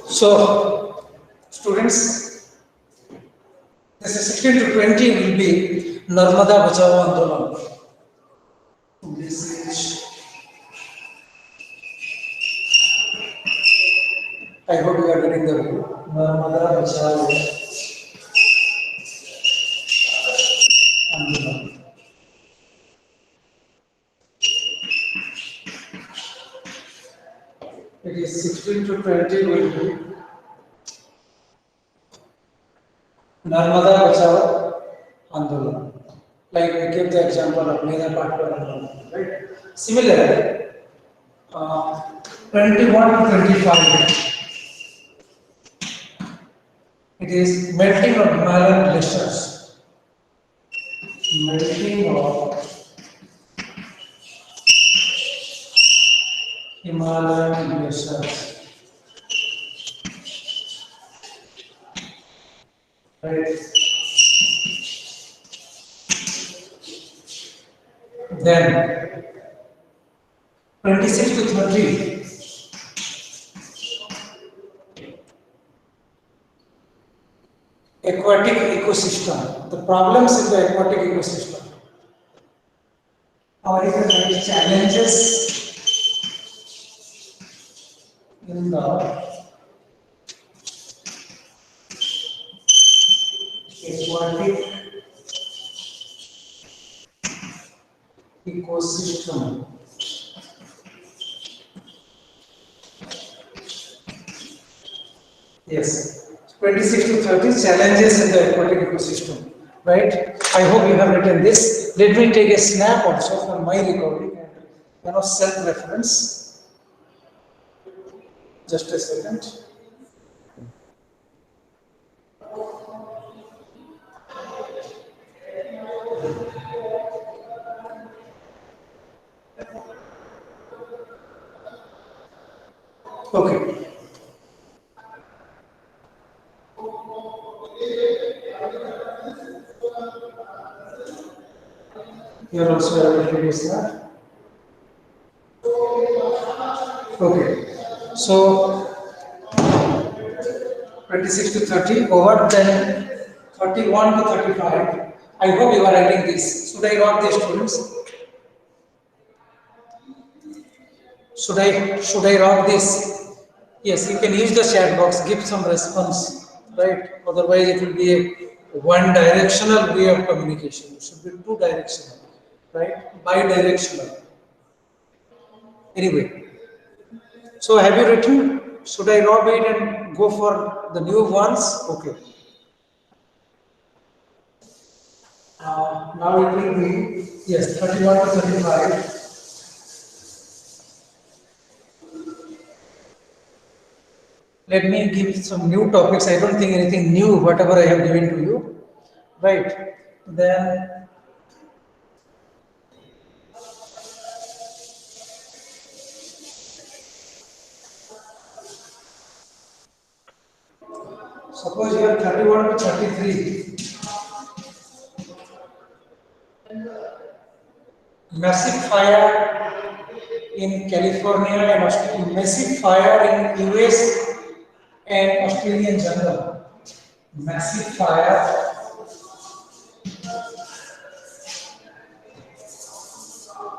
So, students, this is 16 to 20 will be Narmada Bachao Andolan. This is, I hope you are getting the view. Narmada Bachao Andolan. It is 16 to 20 will be Narmada Bachao Andolan. Like we give the example of Mera Patwar Andolan, right? Similarly, 21 to 25, it is melting of Himalayan glaciers. Melting of Himalayan glaciers. Right. Then 26 to 30, aquatic ecosystem. The problems in the aquatic ecosystem. Or even challenges in the aquatic ecosystem. Yes, 26 to 30 challenges in the aquatic ecosystem. Right? I hope you have written this. Let me take a snap also from my recording and self-reference. Just a second. Okay. Here also I will reduce that. Okay. So 26 to 30 over, then 31 to 35. I hope you are writing this. Should I write these, students? Should I write this? Yes, you can use the chat box, give some response, right? Otherwise it will be a one directional way of communication. It should be two directional, right? Bi-directional. Anyway, so have you written? Should I rob it and go for the new ones? Okay. Now it will be, yes, 31 to 35. Let me give some new topics. I don't think anything new, whatever I have given to you. Right. Then suppose you are 31 to 33. Massive fire in California and Australia, massive fire in US and Australian jungle. Massive fire.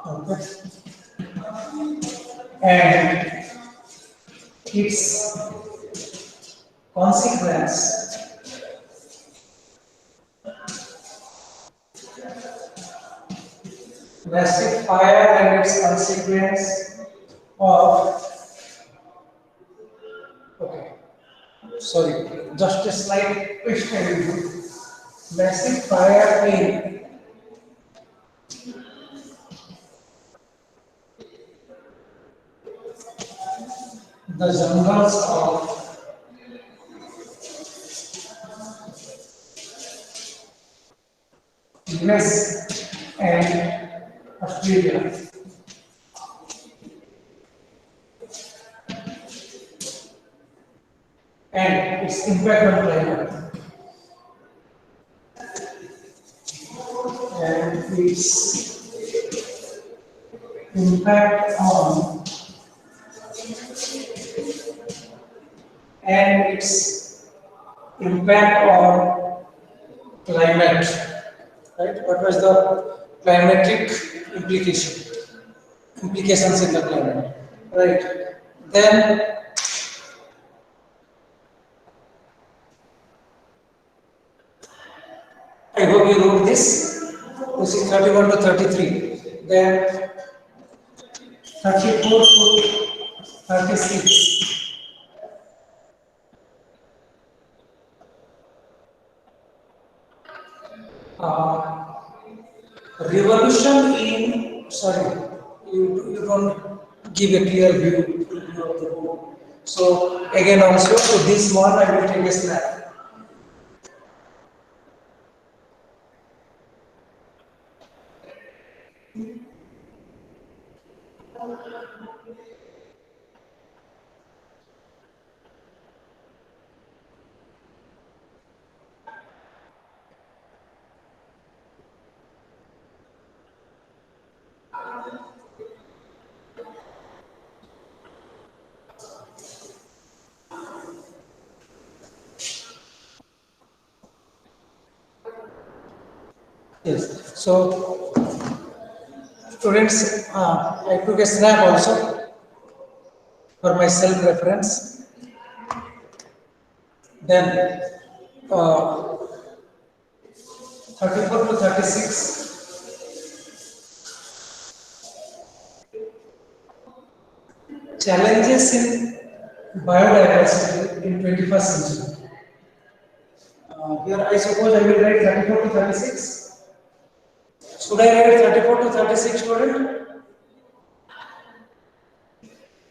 Okay. And its consequence massive fire and its consequence of, okay, sorry, just a slight twist I will do. Massive fire in the jungles of US and Australia. And its impact on climate. And its impact on and its impact on climate. Right? What was the climatic implication? Implications in the climate. Right? Then I hope you wrote this. This is 31 to 33. Then 34 to 36. Uh, Revolution in, sorry, you don't give a clear view of the book. So again also, so this one I will take a snap. Yes. So students, I took a snap also for my self reference. Then 34 to 36. Challenges in biodiversity in 21st century. Here I suppose I will write 34 to 36. Should I write 34 to 36 student?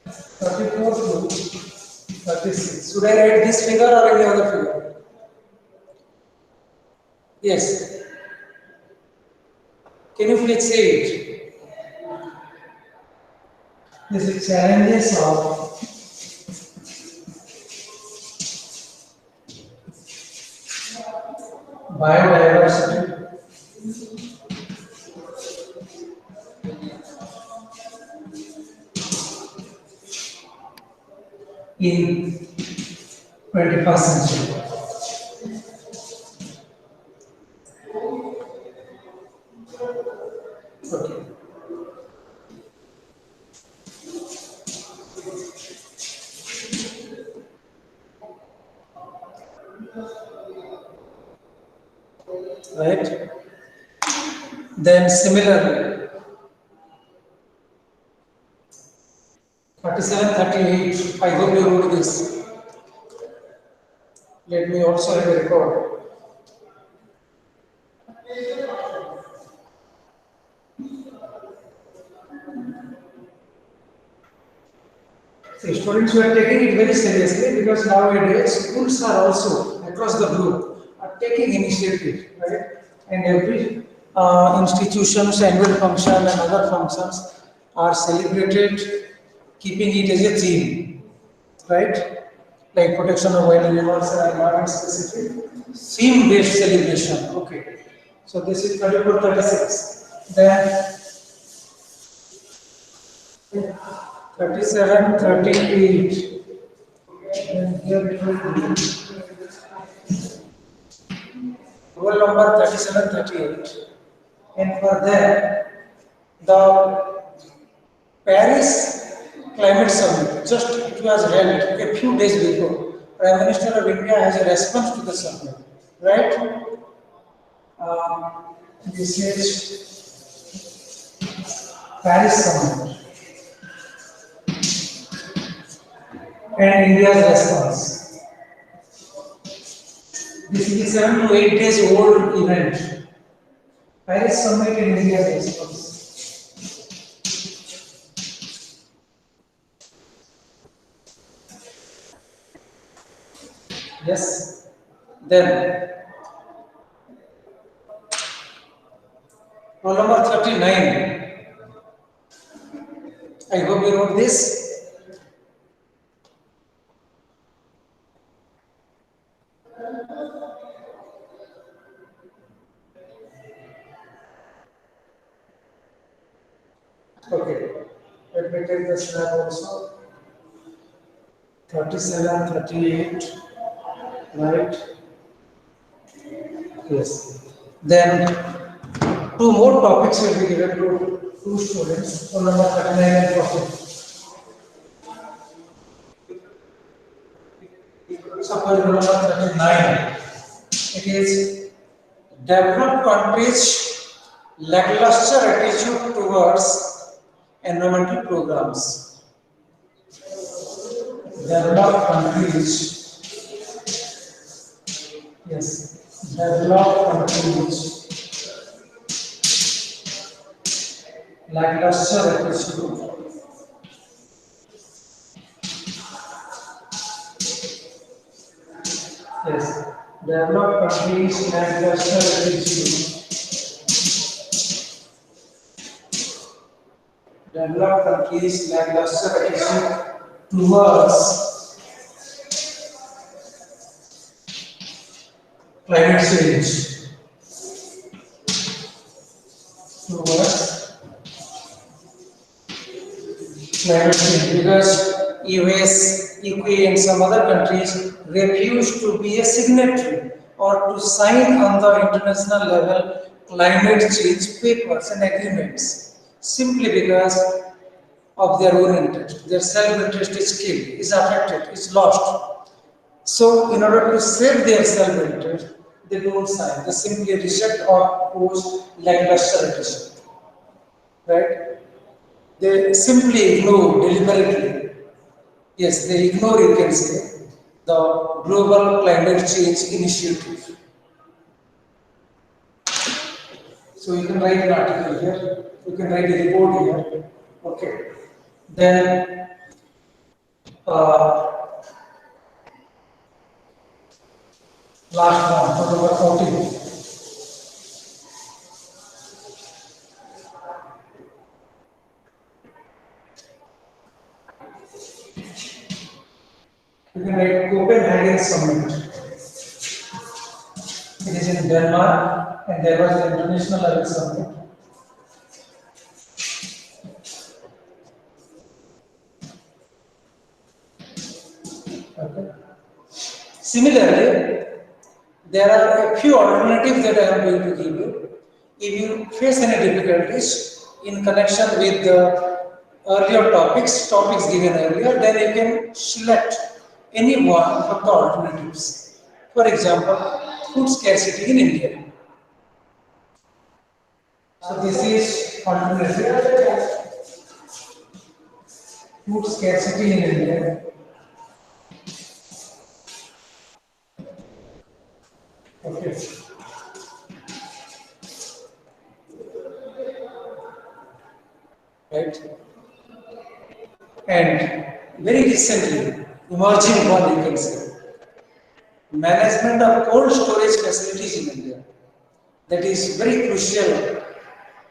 34 to 36. Should I write this figure or any other figure? Yes. Can you please say it? This is challenges of biodiversity in 21st century. Okay. Right? Then similarly, 37, 38. I hope you wrote this. Let me also have a record. See, students were taking it very seriously because nowadays schools are also across the globe are taking initiative, right? And every institution's annual function and other functions are celebrated, keeping it as a theme, right? Like protection of wild animals and environment specific theme-based celebration. Okay. So this is 34, 36. Then 37, 38. And here it will be roll number 37, 38. And for that, the Paris Climate Summit, just it was held a few days before. Prime Minister of India has a response to the summit, right? This is Paris Summit and India's response. This is a 7 to 8 days old event. Paris Summit and India's response. Yes. Then, roll number 39. I hope you wrote this. Okay. Let me take the snap also. 37, 38, right? Yes. Then two more topics will be given to two students, roll number 39 and 40. Suppose roll number 39. It is developed countries lackluster attitude towards environmental programs. Developed countries, yes, developed countries lackluster attitude. Yes, developed countries lackluster attitude. Developed countries lackluster attitude towards climate change. Towards climate change, because US, UK, and some other countries refuse to be a signatory or to sign on the international level climate change papers and agreements simply because of their own interest. Their self-interest is killed, is affected, is lost. So, in order to save their self-interest, they don't sign. They simply reject or oppose lackluster attitude. Right? They simply ignore deliberately. Yes, they ignore, you can say, the global climate change initiative. So you can write an article here, you can write a report here. Okay. Then uh, last one, number 14. You can write Copenhagen Summit. It is in Denmark, and there was an international level summit. Okay. Similarly, there are a few alternatives that I am going to give you. If you face any difficulties in connection with the earlier topics given earlier, then you can select any one of the alternatives. For example, food scarcity in India. So this is alternative. Food scarcity in India. Okay. Right. And very recently, emerging one, you can say, management of cold storage facilities in India. That is very crucial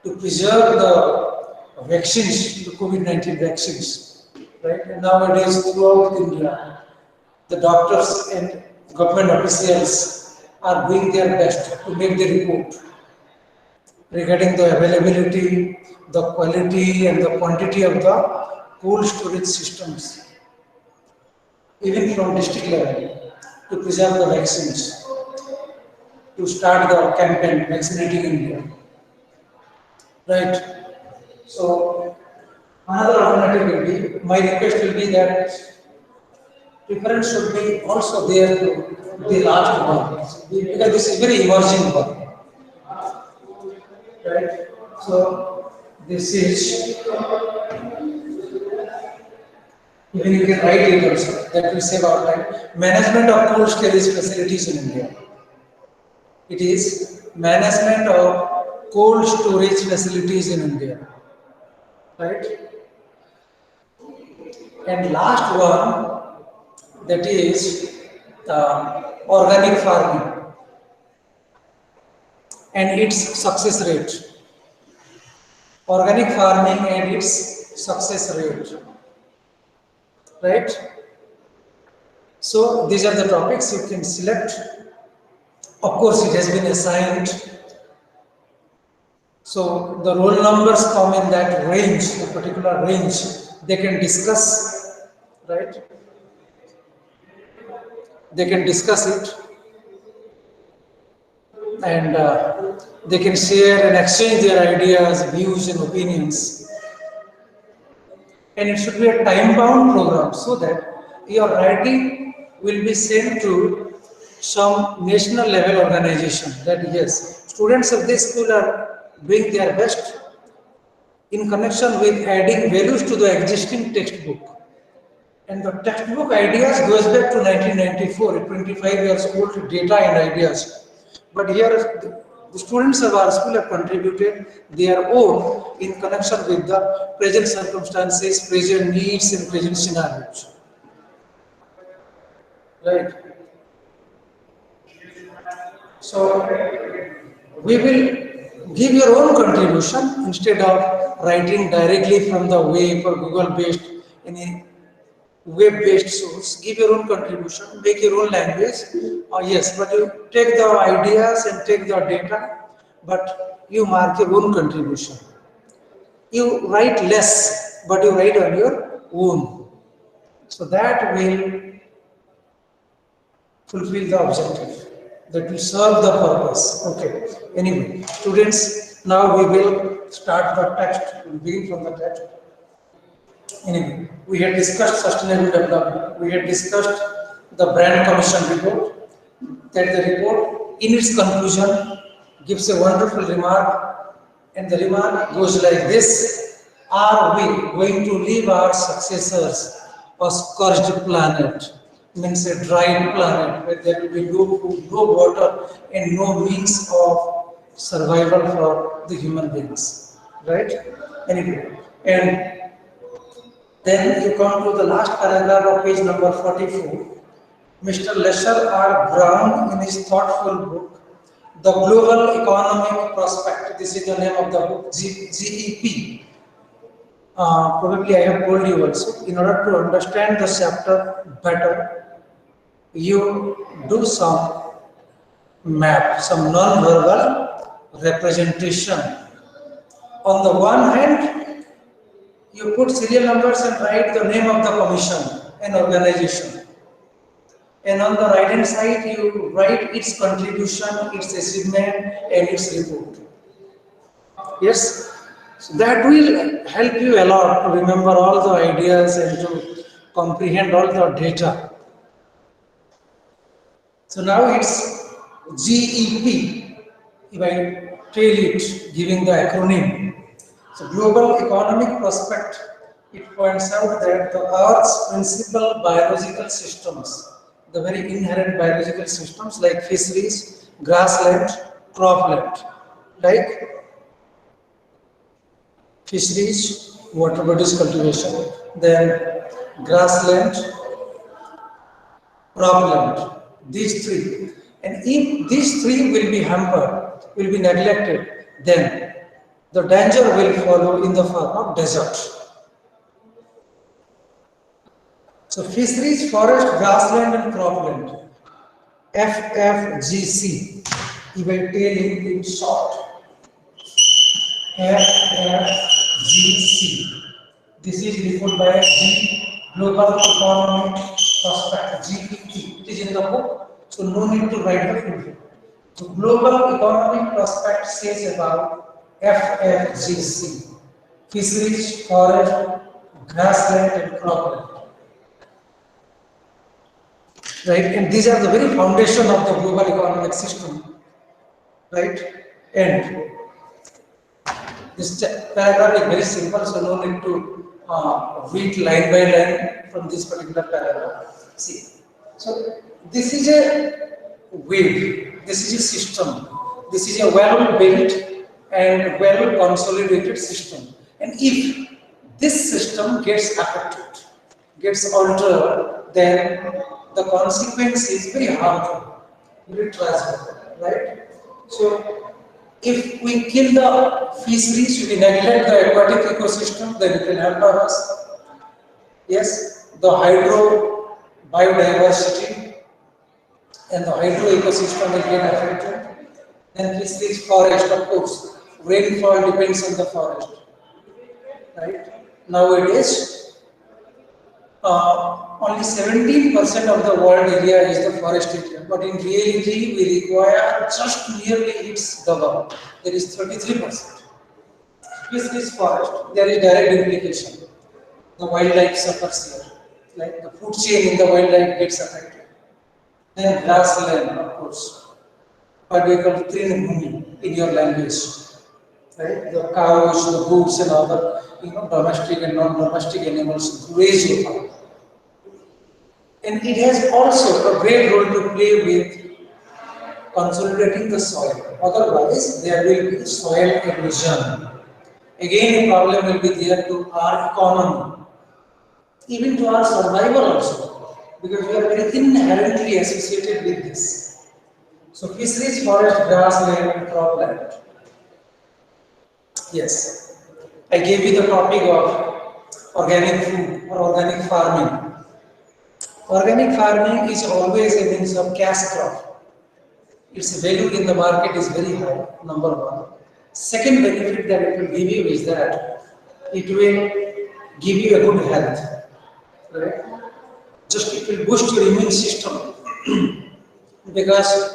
to preserve the vaccines, the COVID-19 vaccines. Right? And nowadays, throughout India, the doctors and government officials are doing their best to make the report regarding the availability, the quality, and the quantity of the cold storage systems, even from district level, to preserve the vaccines, to start the campaign vaccinating India. Right. So another alternative will be, my request will be that preference should be also there to the last one, because this is very emerging one. Right. So this is, even you can write it also, that will save our time. Management of cold storage facilities in India. It is management of cold storage facilities in India. Right? And last one, that is organic farming and its success rate. Organic farming and its success rate. Right? So these are the topics you can select. Of course, it has been assigned. So the roll numbers come in that range, a particular range. They can discuss, right? They can discuss it, and they can share and exchange their ideas, views, and opinions. And it should be a time-bound program so that your writing will be sent to some national level organization. That yes, students of this school are doing their best in connection with adding values to the existing textbook. And the textbook ideas goes back to 1994, 25 years old data and ideas. But here the students of our school have contributed their own in connection with the present circumstances, present needs and present scenarios. Right. So we will give your own contribution instead of writing directly from the web or Google based any web-based source, give your own contribution, make your own language. Yes, but you take the ideas and take the data, but you mark your own contribution. You write less, but you write on your own. So that will fulfill the objective. That will serve the purpose. Okay. Anyway, students, now we will start the text. We'll begin from the text. Anyway, we had discussed sustainable development. We had discussed the brand commission report. That the report, in its conclusion, gives a wonderful remark, and the remark goes like this: are we going to leave our successors a scourged planet? Means a dry planet where there will be no food, no water, and no means of survival for the human beings. Right? Anyway, and then you come to the last paragraph of page number 44. Mr. Lesher R. Brown, in his thoughtful book, The Global Economic Prospect, this is the name of the book, GEP. Probably I have told you also, in order to understand the chapter better, you do some map, some non-verbal representation. On the one hand, you put serial numbers and write the name of the commission and organization. And on the right hand side, you write its contribution, its achievement, and its report. Yes? So that will help you a lot to remember all the ideas and to comprehend all the data. So now it's GEP, if I tell it, giving the acronym. So Global Economic Prospect, it points out that the Earth's principal biological systems, the very inherent biological systems like fisheries, grassland, cropland, like fisheries, water bodies cultivation, then grassland, cropland, these three. And if these three will be hampered, will be neglected, then the danger will follow in the form of desert. So fisheries, forest, grassland and cropland, FFGC, if I tell in short, FFGC. This is referred by G Global Economic Prospect, GEP. It is in the book, so no need to write the full book. So Global Economic Prospect says about FFGC, fisheries, forest, grassland and cropland. Right, and these are the very foundation of the global economic system, right? And this paragraph is very simple, so no need to read line by line from this particular paragraph. See, so this is a wave, this is a system, this is a well-built and well-consolidated system. And if this system gets affected, gets altered, then the consequence is very harmful, very tragic, right? So, if we kill the fisheries, we neglect the aquatic ecosystem, then it will hamper us. Yes, the hydro biodiversity and the hydro ecosystem will get affected. Then fisheries, forest, of course, rainfall depends on the forest, right? Nowadays, only 17% of the world area is the forest area, but in reality, we require just nearly its double. There is 33%. This is forest. There is direct implication. The wildlife suffers here. Like the food chain in the wildlife gets affected. Then grassland, of course. What we call trinbhumi in your language. Right? The cows, the goats, and other domestic and non-domestic animals graze your farm. And it has also a great role to play with consolidating the soil. Otherwise, there will be soil erosion. Again, a problem will be there to our economy, even to our survival also, because we are very inherently associated with this. So, fisheries, forest, grassland, and cropland. Yes, I gave you the topic of organic food or organic farming. Organic farming is always a means of cash crop. Its value in the market is very high, number one. Second benefit that it will give you is that it will give you a good health. Right? Just it will boost your immune system because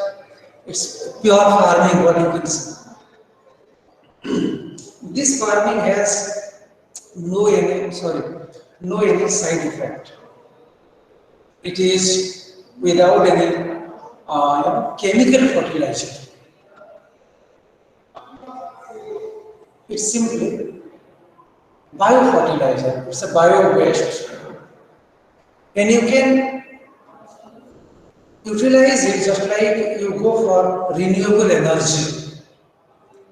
it's pure farming, what you can see. This farming has no any side effect. It is without any chemical fertilizer. It's simply biofertilizer. It's a bio waste, and you can utilize it just like you go for renewable energy.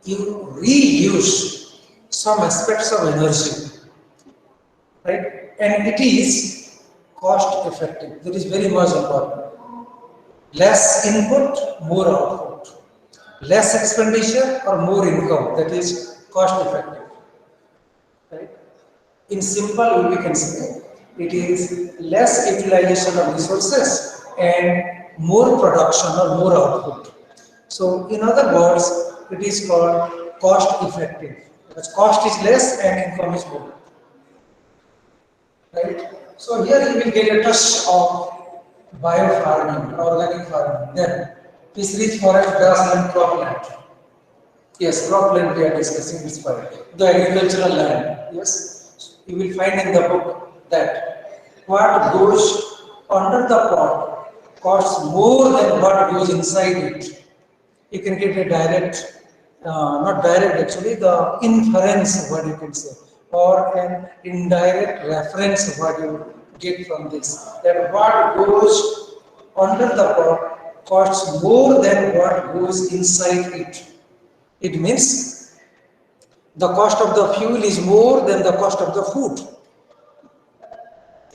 You reuse some aspects of energy, right? And it is cost effective. That is very much important. Less input, more output. Less expenditure or more income. That is cost effective. Right? In simple, we can say it is less utilization of resources and more production or more output. So, in other words, it is called cost effective because cost is less and income is more. Right? So, here you will get a touch of biofarming, organic farming, then fisheries, forest, grassland, cropland. Yes, cropland we are discussing this part. The agricultural land. Yes, you will find in the book that what goes under the pot costs more than what goes inside it. You can get a direct, not direct actually, the inference, what you can say, or an indirect reference, what you get from this. That what goes under the pot costs more than what goes inside it. It means the cost of the fuel is more than the cost of the food.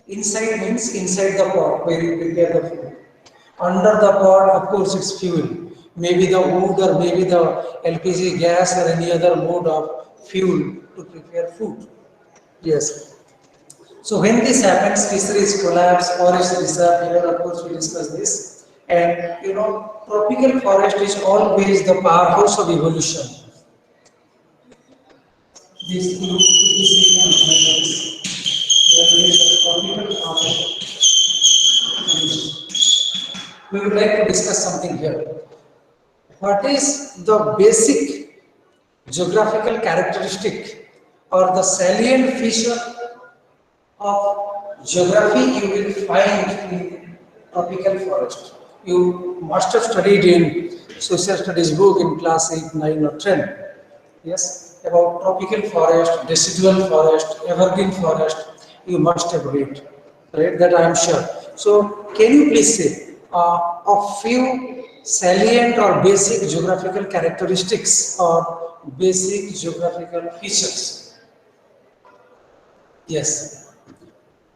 Inside means inside the pot where you prepare the food. Under the pot, of course, it's fuel. Maybe the wood or maybe the LPG gas or any other mode of fuel to prepare food. Yes. So when this happens, fisheries collapse, forests disappear. Of course, we discuss this. And tropical forest is always the powerhouse of evolution. This we would like to discuss something here. What is the basic geographical characteristic or the salient feature of geography you will find in tropical forest? You must have studied in social studies book in class 8, 9 or 10. Yes, about tropical forest, decidual forest, evergreen forest, you must have read, right? That I am sure. So, can you please say a few salient or basic geographical characteristics or basic geographical features? Yes,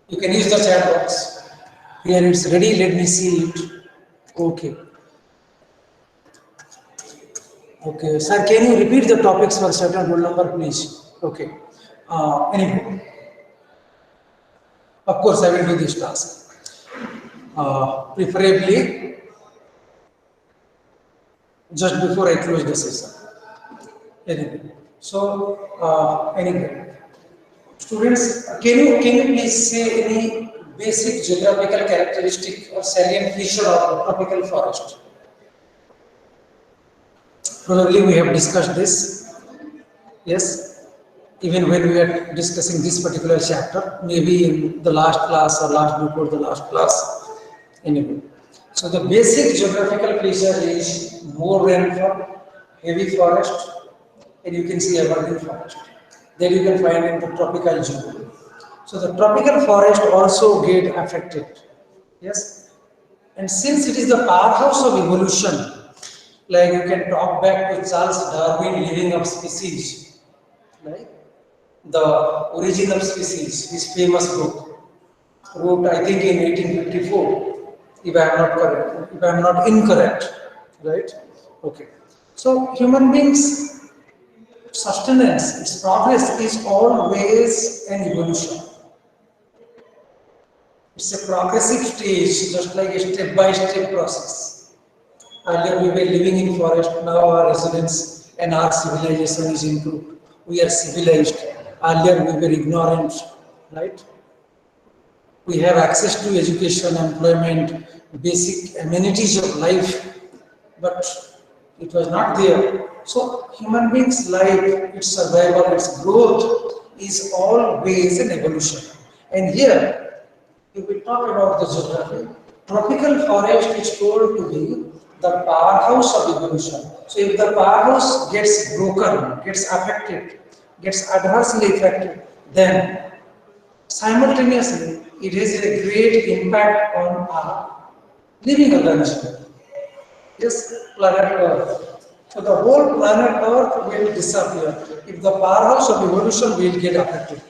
you can use the chat box. Here it's ready. Let me see it. Okay. Okay, sir, can you repeat the topics for certain roll number, please? Okay. Anyway, of course, I will do this task. Preferably just before I close the session. Anyway, so anyway, students, can you please say any basic geographical characteristic or salient feature of the tropical forest. Probably we have discussed this, yes, even when we are discussing this particular chapter, maybe in the last class or last before the last class, anyway. So the basic geographical feature is more rainfall, heavy forest, and you can see evergreen forest. That you can find in the tropical zone. So the tropical forest also get affected. Yes. And since it is the powerhouse of evolution, like you can talk back to Charles Darwin, Living of Species, right? The Origin of Species, his famous book, wrote I think in 1854, if I am not correct, if I am not incorrect, right? Okay. So human beings sustenance, its progress is always an evolution. It's a progressive stage, just like a step-by-step process. Earlier we were living in forest, now our residence and our civilization is improved. We are civilized. Earlier we were ignorant, right? We have access to education, employment, basic amenities of life, but it was not there. So human beings' life, its survival, its growth is always an evolution. And here, if we talk about the geography, tropical forest is told to be the powerhouse of evolution. So if the powerhouse gets broken, gets affected, gets adversely affected, then simultaneously it has a great impact on our living organism. Yes, planet Earth. So the whole planet Earth will disappear if the powerhouse of evolution will get affected.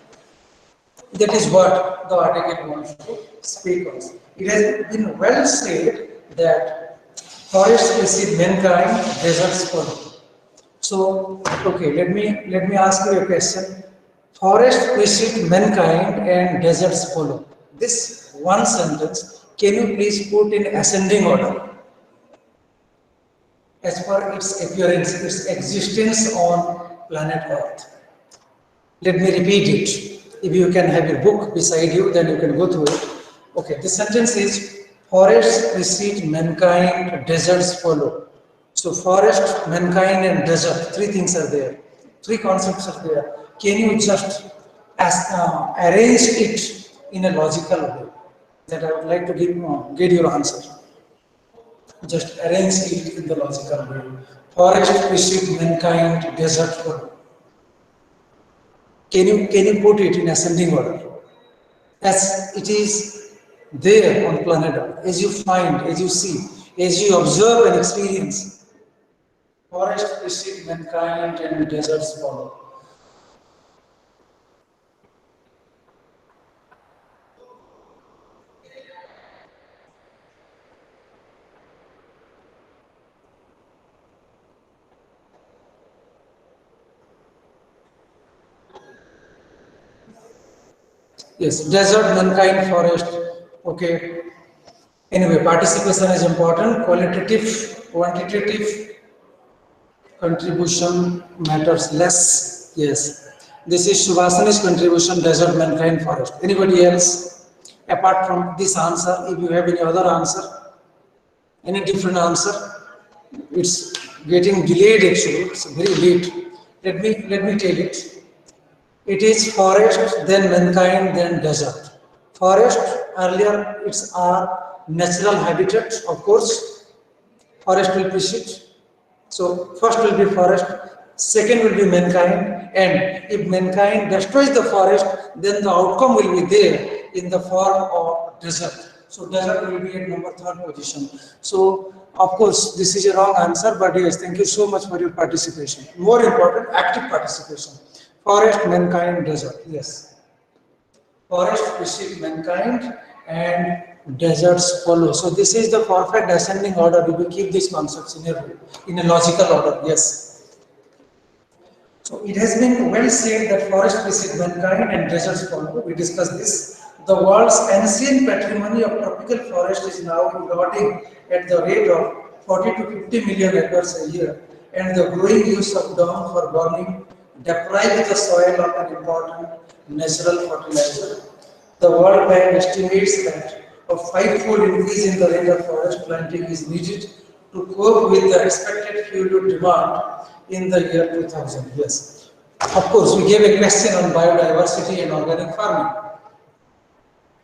That is what the article wants to speak on. It has been well said that forests precede mankind, deserts follow. So, okay, let me ask you a question. Forests precede mankind and deserts follow. This one sentence, can you please put in ascending order as per its appearance, its existence on planet Earth? Let me repeat it. If you can have a book beside you, then you can go through it. Okay, the sentence is forests precede mankind, deserts follow. So forest, mankind, and desert, three things are there. Three concepts are there. Can you just arrange it in a logical way? That I would like to get your answer. Just arrange it in the logical way. Forest precede mankind, desert follow. Can you put it in ascending order? As it is there on planet Earth, as you find, as you see, as you observe and experience, forest precede mankind and deserts follow. Yes, desert, mankind, forest. Okay. Anyway, participation is important. Qualitative, quantitative contribution matters less. Yes. This is Subhasani's contribution, desert, mankind, forest. Anybody else? Apart from this answer, if you have any other answer, any different answer, it's getting delayed actually, it's very late. Let me tell it. It is forest, then mankind, then desert. Forest, earlier it's our natural habitat, of course, forest will precede. So first will be forest, second will be mankind, and if mankind destroys the forest, then the outcome will be there in the form of desert. So desert will be at number third position. So of course this is a wrong answer, but yes, thank you so much for your participation. More important, active participation. Forest, mankind, desert. Yes. Forest precede mankind and deserts follow. So this is the perfect ascending order. We will keep these concepts in a logical order. Yes. So it has been well said that forest precede mankind and deserts follow. We discussed this. The world's ancient patrimony of tropical forest is now eroding at the rate of 40 to 50 million acres a year, and the growing use of dung for burning deprives the soil of an important natural fertilizer. The World Bank estimates that a five-fold increase in the rate of forest planting is needed to cope with the expected fuel demand in the year 2000. Yes. Of course, we gave a question on biodiversity and organic farming.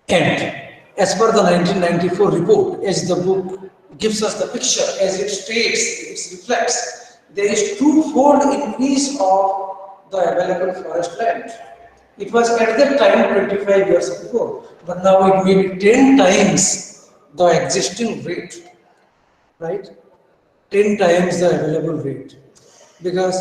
And as per the 1994 report, as the book gives us the picture, as it states, it reflects, there is twofold increase of the available forest land. It was at that time 25 years before, but now it may be 10 times the existing rate, right? 10 times the available rate. Because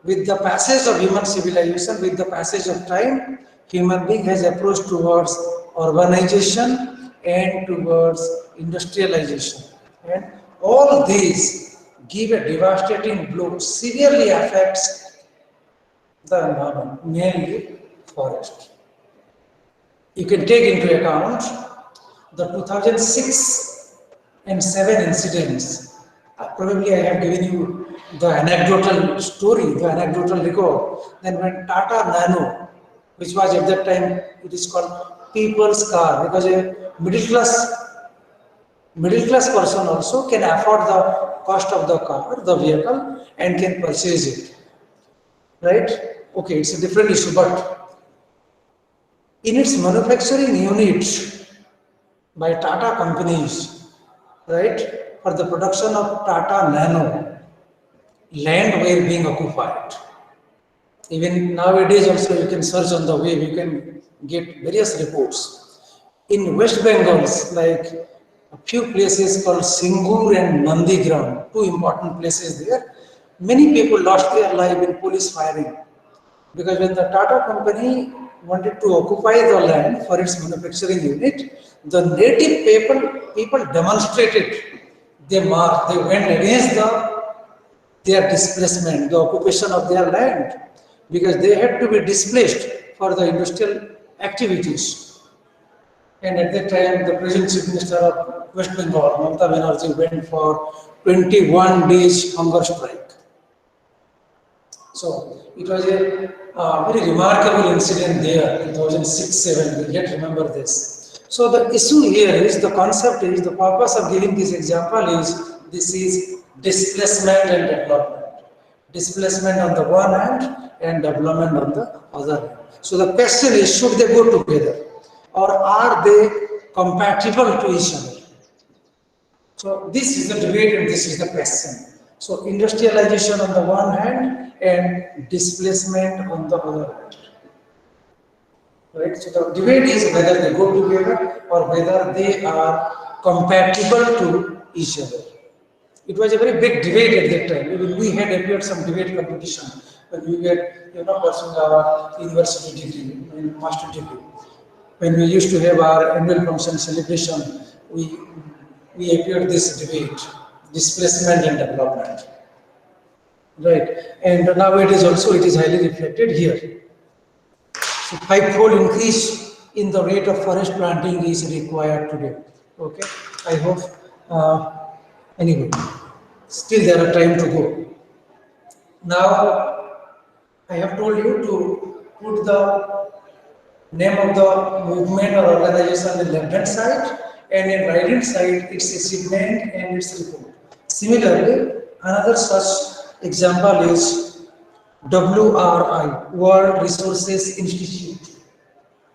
with the passage of human civilization, with the passage of time, human being has approached towards urbanization and towards industrialization. And all these give a devastating blow, severely affects the environment, mainly forest. You can take into account the 2006 and 7 incidents. Probably I have given you the anecdotal story, the anecdotal record. Then when Tata Nano, which was at that time, it is called people's car, because a middle class person also can afford the cost of the car, the vehicle, and can purchase it. Right? Okay, it's a different issue, but in its manufacturing unit by Tata companies, right, for the production of Tata Nano, land were being occupied. Even nowadays also you can search on the web, you can get various reports. In West Bengals, like a few places called Singur and Nandigram, two important places there, many people lost their life in police firing. Because when the Tata company wanted to occupy the land for its manufacturing unit, the native people demonstrated. They marched, they went against their displacement, the occupation of their land, because they had to be displaced for the industrial activities. And at that time, the present Chief Minister of West Bengal, Mamata Banerjee, went for 21 days hunger strike. So it was a very remarkable incident there, 2006-7, we yet remember this. So the issue here is, the concept is, the purpose of giving this example is, this is displacement and development. Displacement on the one hand and development on the other hand. So the question is, should they go together or are they compatible to each other? So this is the debate and this is the question. So industrialization on the one hand and displacement on the other hand. Right? So the debate is whether they go together or whether they are compatible to each other. It was a very big debate at that time. Even we had appeared some debate competition when we were pursuing our university degree, master degree. When we used to have our annual function celebration, we appeared this debate, displacement and development. Right. And nowadays also it is highly reflected here. So five-fold increase in the rate of forest planting is required today. Okay. I hope anyway, still there are time to go. Now I have told you to put the name of the movement or organization on the left hand side, and in right hand side its achievement and its report. Similarly, another such example is WRI, World Resources Institute.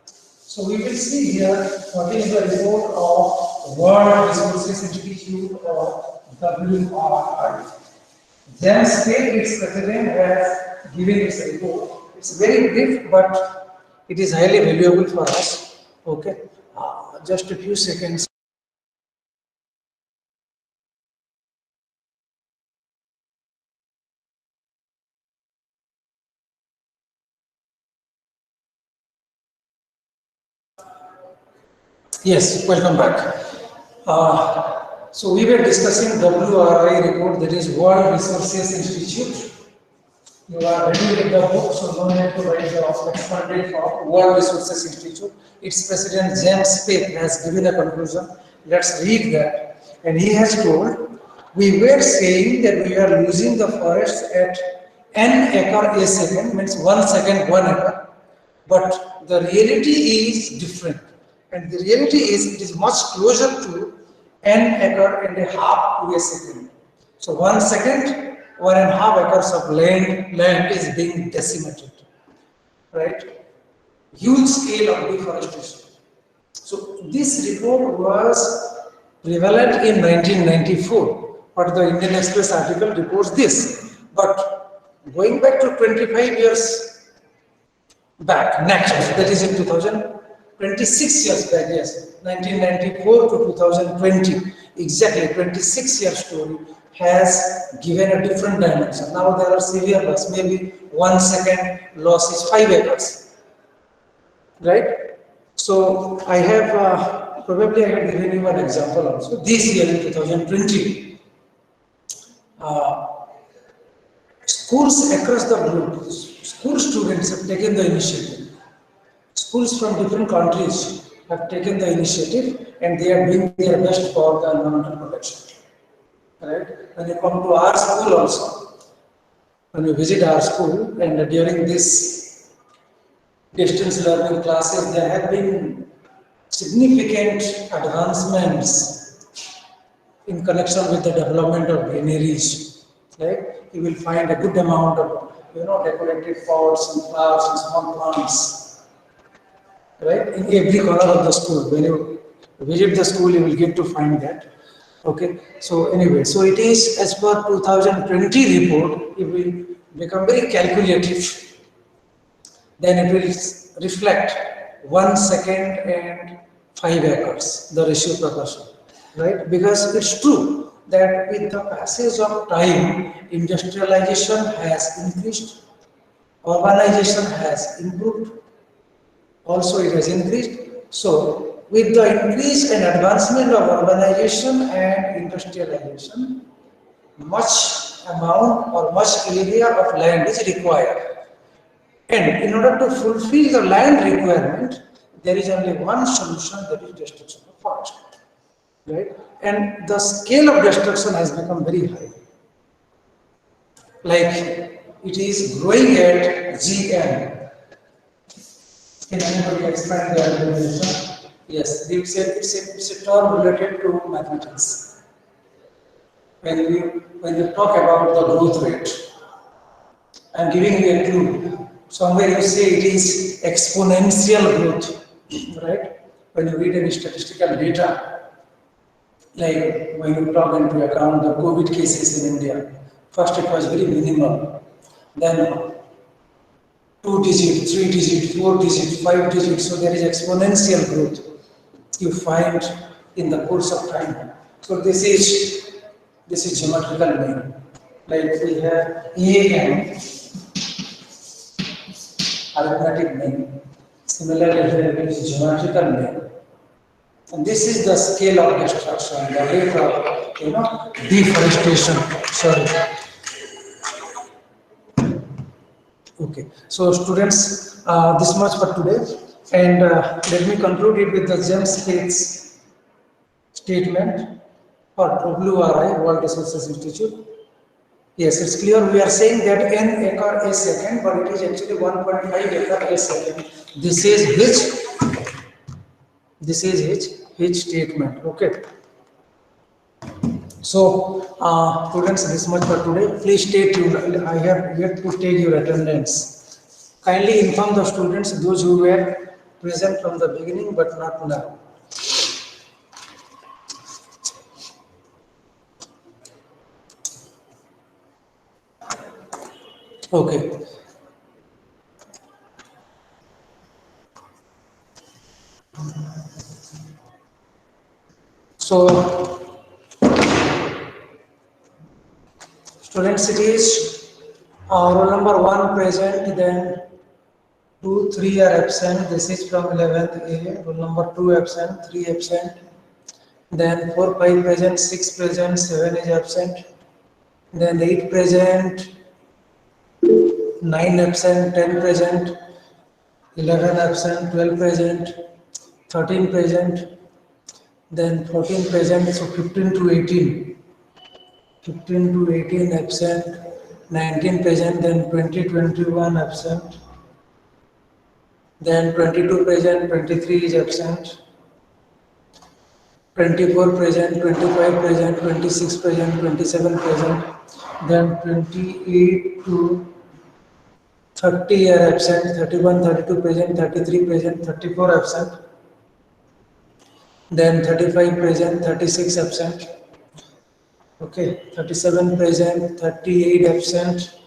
So we will see here what is the report of World Resources Institute, or WRI. Ch.5, its president, has given its report. It's very brief, but it is highly valuable for us. Okay, just a few seconds. Yes, welcome back. So we were discussing WRI report, that is World Resources Institute. You are ready with the book, so no need to write the expanded form. World Resources Institute. Its president Ch.5 has given a conclusion. Let's read that. And he has told, we were saying that we are losing the forests at n acre a second, means 1 second 1 acre. But the reality is different. And the reality is it is much closer to n acre and a half to a second. So 1 second, 1.5 acres of land is being decimated, right? Huge scale of deforestation. So this report was prevalent in 1994, but the Indian Express article reports this. But going back to 25 years back, next, that is in 2026 years back, yes, 1994 to 2020, exactly 26 years story has given a different dimension. Now there are severe loss, maybe 1 second loss is 5 acres, right? So I have probably I have given you an example also. This year in 2020, schools across the globe, school students have taken the initiative. Schools from different countries have taken the initiative and they are doing their best for the environmental protection. Right? When you come to our school also, when you visit our school and during this distance learning classes, there have been significant advancements in connection with the development of greeneries. Right? You will find a good amount of decorative pots and flowers and small plants, right, in every corner of the school. When you visit the school, you will get to find that. Okay, so anyway, so it is as per 2020 report, it will become very calculative, then it will reflect 1 second and 5 acres, the ratio proportion, right? Because it's true that with the passage of time, industrialization has increased, urbanization has improved, also it has increased. So with the increase and advancement of urbanization and industrialization, much amount or much area of land is required. And in order to fulfill the land requirement, there is only one solution, that is destruction of forest. Right? And the scale of destruction has become very high. Like it is growing at GM. Can anybody expand the definition? Yes, it's a term related to mathematics. When you talk about the growth rate, I'm giving you a clue. Somewhere you say it is exponential growth, right? When you read any statistical data, like when you talk into account the COVID cases in India, first it was very minimal, then 2 digit, 3 digit, 4 digit, 5 digit, so there is exponential growth you find in the course of time. So this is geometrical mean. Like we have AM, arithmetic mean. Similarly, here it is geometrical mean. And this is the scale of destruction, the rate of deforestation. Sorry. Okay. So students, this much for today. And let me conclude it with the James Cates statement for WRI, World Resources Institute. Yes, it's clear. We are saying that n acre a second, but it is actually 1.5 acre a second. This is H statement. Okay. So, students, this much for today. Please stay tuned. I have yet to take your attendance. Kindly inform the students, those who were present from the beginning but not now. Okay. So, students, it is roll number 1 present, then 2, 3 are absent. This is from 11th A. Roll number 2 absent, 3 absent. Then 4, 5 present, 6 present, 7 is absent. Then 8 present, 9 absent, 10 present, 11 absent, 12 present, 13 present, then 14 present, so 15 to 18. 15 to 18 absent, 19 present, then 20, 21 absent, then 22 present, 23 is absent, 24 present, 25 present, 26 present, 27 present, then 28 to 30 are absent, 31, 32 present, 33 present, 34 absent, then 35 present, 36 absent, okay, 37 present, 38 absent,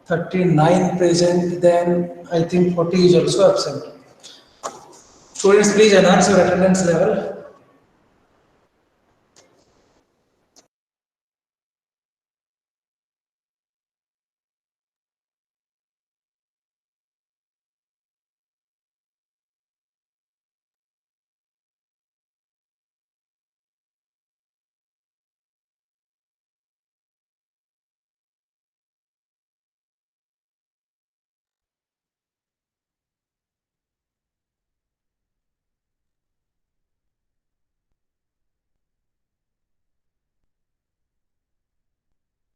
39 present, then I think 40 is also absent. Students, please enhance your attendance level.